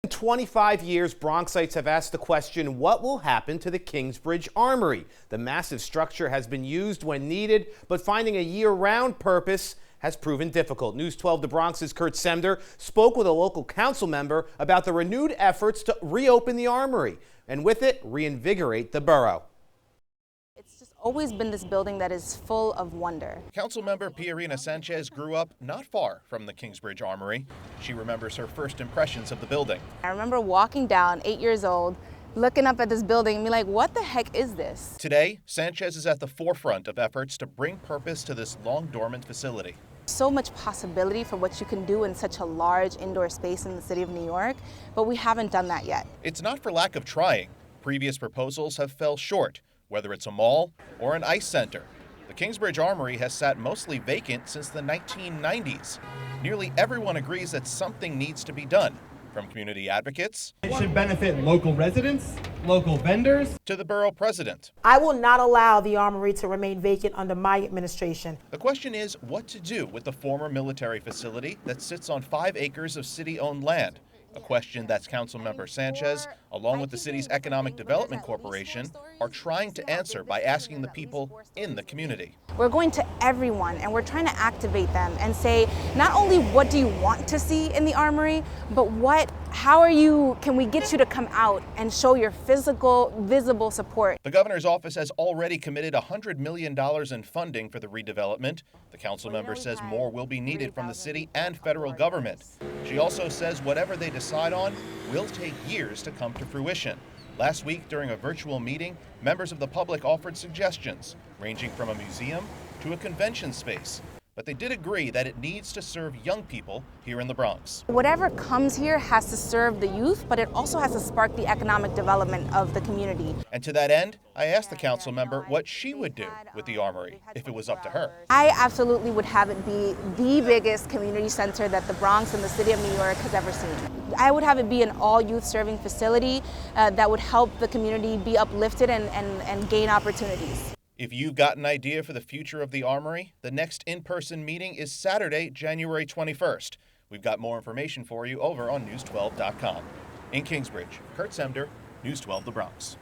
In 25 years, Bronxites have asked the question, what will happen to the Kingsbridge Armory? The massive structure has been used when needed, but finding a year-round purpose has proven difficult. News 12 The Bronx's Kurt Semder spoke with a local council member about the renewed efforts to reopen the Armory, and with it, reinvigorate the borough. It's just always been this building that is full of wonder. Councilmember Pierina Sanchez grew up not far from the Kingsbridge Armory. She remembers her first impressions of the building. I remember walking down, 8 years old, looking up at this building and be like, what the heck is this? Today, Sanchez is at the forefront of efforts to bring purpose to this long-dormant facility. So much possibility for what you can do in such a large indoor space in the city of New York, but we haven't done that yet. It's not for lack of trying. Previous proposals have fell short, whether it's a mall or an ice center. The Kingsbridge Armory has sat mostly vacant since the 1990s. Nearly everyone agrees that something needs to be done, from community advocates. It should benefit local residents, local vendors, to the borough president. I will not allow the Armory to remain vacant under my administration. The question is what to do with the former military facility that sits on 5 acres of city-owned land. A question that Councilmember Sanchez, along with the city's Economic Development Corporation, are trying to answer by asking the people in the community. We're going to everyone and we're trying to activate them and say, not only what do you want to see in the Armory, but can we get you to come out and show your physical, visible support? The governor's office has already committed $100 million in funding for the redevelopment. The council member says more will be needed from the city and federal government. She also says whatever they decide on will take years to come to fruition. Last week, during a virtual meeting, members of the public offered suggestions, ranging from a museum to a convention space. But they did agree that it needs to serve young people here in the Bronx. Whatever comes here has to serve the youth, but it also has to spark the economic development of the community. And to that end, I asked the council member what she would do with the Armory if it was up to her. I absolutely would have it be the biggest community center that the Bronx and the city of New York has ever seen. I would have it be an all-youth serving facility that would help the community be uplifted and gain opportunities. If you've got an idea for the future of the Armory, the next in-person meeting is Saturday, January 21st. We've got more information for you over on News12.com. In Kingsbridge, Kurt Semder, News 12 The Bronx.